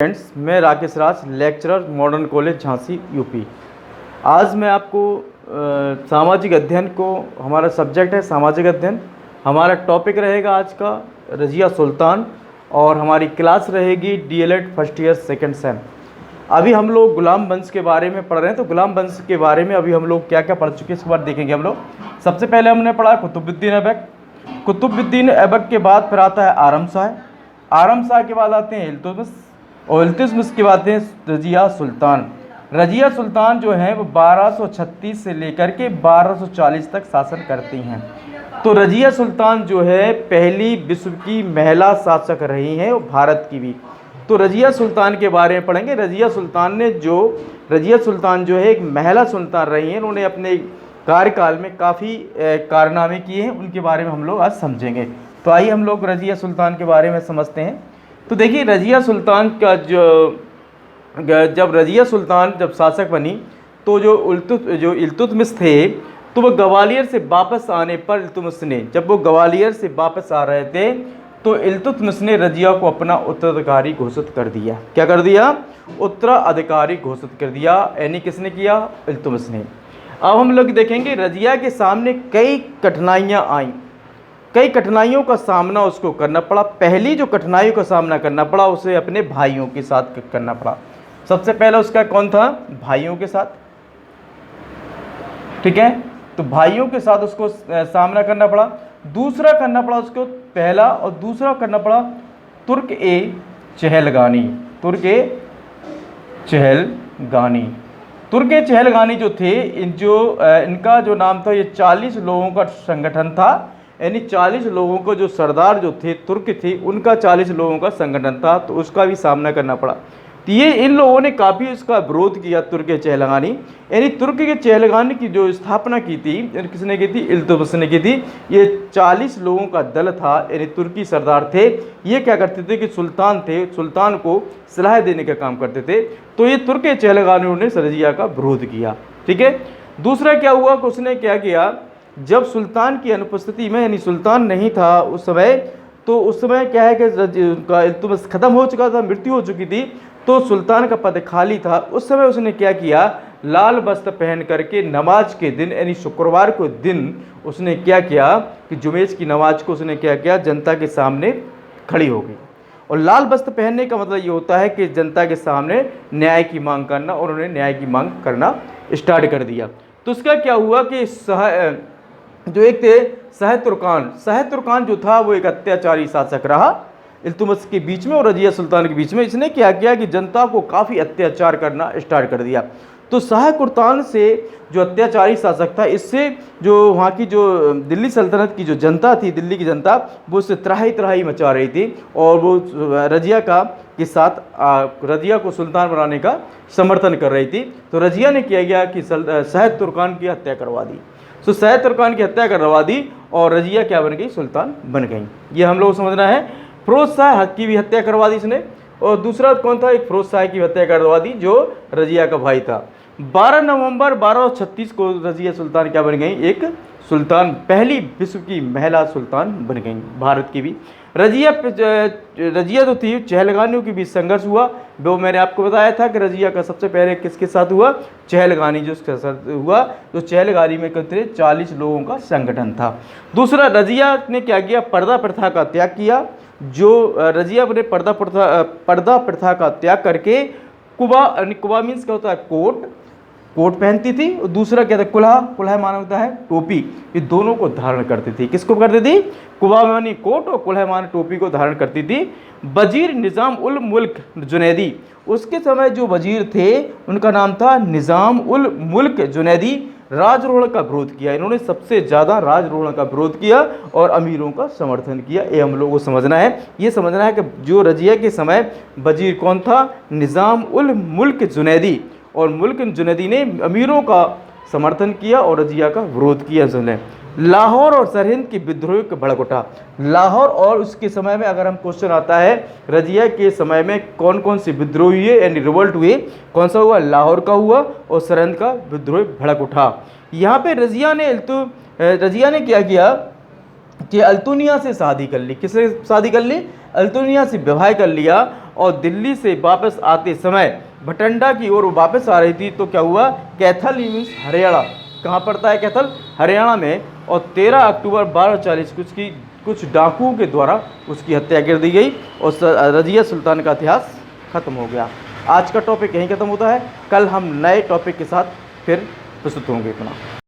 Friends, मैं Rakesh Raj, lecturer modern college Jhansi UP. आज मैं आपको सामाजिक अध्ययन को, हमारा सब्जेक्ट है सामाजिक अध्ययन। हमारा टॉपिक रहेगा आज का रज़िया सुल्तान और हमारी क्लास रहेगी DElEd first year second same. अभी हम लोग गुलाम वंश के बारे में पढ़ रहे हैं, तो गुलाम वंश के बारे में अभी हम लोग क्या क्या पढ़ चुके हैं इसके बाद देखेंगे हम लोग। सबसे पहले हमने पढ़ा कुतुबुद्दीन ऐबक। कुतुबुद्दीन ऐबक के बाद फिर आता है आरम शाह। आरम शाह के बाद आते हैं इल्तुतमिश, और इल्तुतमिश की बात है रज़िया सुल्तान। रज़िया सुल्तान जो है वो 1236 से लेकर के 1240 तक शासन करती हैं। तो रज़िया सुल्तान जो है पहली विश्व की महिला शासक रही हैं और भारत की भी। तो रज़िया सुल्तान के बारे में पढ़ेंगे। रज़िया सुल्तान जो है एक महिला सुल्तान रही हैं। उन्होंने अपने कार्यकाल में काफ़ी कारनामे किए हैं, उनके बारे में हम लोग आज समझेंगे। तो आइए हम लोग रज़िया सुल्तान के बारे में समझते हैं। तो देखिए, रज़िया सुल्तान का जब रज़िया सुल्तान जब शासक बनी तो जो इल्तुतमिश थे, तो वो ग्वालियर से वापस आने पर इल्तुतमिश ने, जब वो ग्वालियर से वापस आ रहे थे तो इल्तुतमिश ने रज़िया को अपना उत्तराधिकारी घोषित कर दिया। क्या कर दिया? उत्तराधिकारी घोषित कर दिया। यानी किसने किया? इल्तुतमिश ने। अब हम लोग देखेंगे रज़िया के सामने कई कठिनाइयाँ आईं, कई कठिनाइयों का सामना उसको करना पड़ा। पहली जो कठिनाइयों का सामना करना पड़ा उसे अपने भाइयों के साथ करना पड़ा। सबसे पहला उसका कौन था? भाइयों के साथ। ठीक है, तो भाइयों के साथ उसको सामना करना पड़ा। दूसरा करना पड़ा उसको, पहला और दूसरा करना पड़ा तुर्क ए चहलगानी। तुर्क ए चहलगानी जो थे, इनका जो नाम था, ये 40 लोगों का संगठन था। यानी 40 लोगों को, जो सरदार जो थे तुर्क थे, उनका 40 लोगों का संगठन था, तो उसका भी सामना करना पड़ा। तो ये इन लोगों ने काफ़ी उसका विरोध किया, तुर्क चहलगानी। यानी तुर्क के चहलगानी की जो स्थापना की थी, किसने की थी? इल्तुतमिश ने की थी। ये 40 लोगों का दल था, यानी तुर्की सरदार थे। ये क्या करते थे कि सुल्तान को सलाह देने का काम करते थे। तो ये तुर्क चहलगानियों ने रज़िया का विरोध किया। ठीक है, दूसरा क्या हुआ कि उसने क्या किया, जब सुल्तान की अनुपस्थिति में, यानी सुल्तान नहीं था उस समय, तो उस समय क्या है कि उनका इल्तुतमिश खत्म हो चुका था, मृत्यु हो चुकी थी, तो सुल्तान का पद खाली था। उस समय उसने क्या किया, लाल वस्त्र पहन करके नमाज के दिन, यानी शुक्रवार को दिन, उसने क्या किया कि जुमेज की नमाज को उसने क्या किया, जनता के सामने खड़ी हो गई। और लाल वस्त्र पहनने का मतलब ये होता है कि जनता के सामने न्याय की मांग करना, और उन्होंने न्याय की मांग करना स्टार्ट कर दिया। तो उसका क्या हुआ कि जो एक थे शाह तुर्कान जो था, वो एक अत्याचारी शासक रहा इल्तुतमिश के बीच में और रज़िया सुल्तान के बीच में। इसने क्या किया कि जनता को काफ़ी अत्याचार करना स्टार्ट कर दिया। तो शाह तुर्कान से जो अत्याचारी शासक था, इससे जो वहाँ की जो दिल्ली सल्तनत की जो जनता थी, दिल्ली की जनता, वो उससे त्राही मचा रही थी, और वो रज़िया के साथ रज़िया को सुल्तान बनाने का समर्थन कर रही थी। तो रज़िया ने किया गया कि शाह तुर्कान की हत्या करवा दी। तो शाह तुर्कान की हत्या करवा दी और रज़िया क्या बन गई? सुल्तान बन गई। ये हम लोग समझना है। फिरोज शाह की भी हत्या करवा दी इसने। और दूसरा कौन था? एक फिरोज शाह की हत्या करवा दी, जो रज़िया का भाई था। 12 नवंबर 1236 को रज़िया सुल्तान क्या बन गई? एक सुल्तान, पहली विश्व की महिला सुल्तान बन गई, भारत की भी। रज़िया जो थी, चहलगानियों के बीच संघर्ष हुआ। वो मैंने आपको बताया था कि रज़िया का सबसे पहले किसके साथ हुआ? चहलगानी जो उसके साथ हुआ। तो चहलगानी में कितने? 40 लोगों का संगठन था। दूसरा, रज़िया ने क्या किया? पर्दा प्रथा का त्याग किया। जो रज़िया ने पर्दा प्रथा का त्याग करके कुबा मीन्स क्या होता है? कोट पहनती थी। और दूसरा क्या था? कुल्हा माना होता है टोपी। ये दोनों को धारण करती थी। किसको करती थी? कुबा मानी कोट और कुल्हा मानी टोपी को धारण करती थी। वजीर निज़ाम उल मुल्क जुनैदी, उसके समय जो वजीर थे उनका नाम था निज़ाम उल मुल्क जुनैदी, राजरोहण का विरोध किया। इन्होंने सबसे ज़्यादा राजरोहण का विरोध किया और अमीरों का समर्थन किया। ये हम लोगों को समझना है। ये समझना है कि जो रज़िया के समय वजीर कौन था? निज़ाम उल मुल्क जुनैदी। और मुल्क जुनैदी ने अमीरों का समर्थन किया और रज़िया का विरोध किया। उसने लाहौर और सरहिंद की विद्रोह का भड़क उठा। लाहौर और उसके समय में, अगर हम क्वेश्चन आता है रज़िया के समय में कौन कौन से विद्रोह हुए, यानी रिवोल्ट हुए, कौन सा हुआ? लाहौर का हुआ और सरहिंद का विद्रोह भड़क उठा। यहाँ पे रज़िया ने क्या किया कि अल्तुनिया से शादी कर ली। किससे शादी कर ली? अल्तुनिया से विवाह कर लिया। और दिल्ली से वापस आते समय भटंडा की ओर वापस आ रही थी, तो क्या हुआ, कैथल मीन्स हरियाणा, कहाँ पड़ता है कैथल? हरियाणा में। और 13 अक्टूबर 1240 कुछ डाकुओं के द्वारा उसकी हत्या कर दी गई और रजिया सुल्तान का इतिहास खत्म हो गया। आज का टॉपिक यहीं खत्म होता है। कल हम नए टॉपिक के साथ फिर प्रस्तुत होंगे अपना।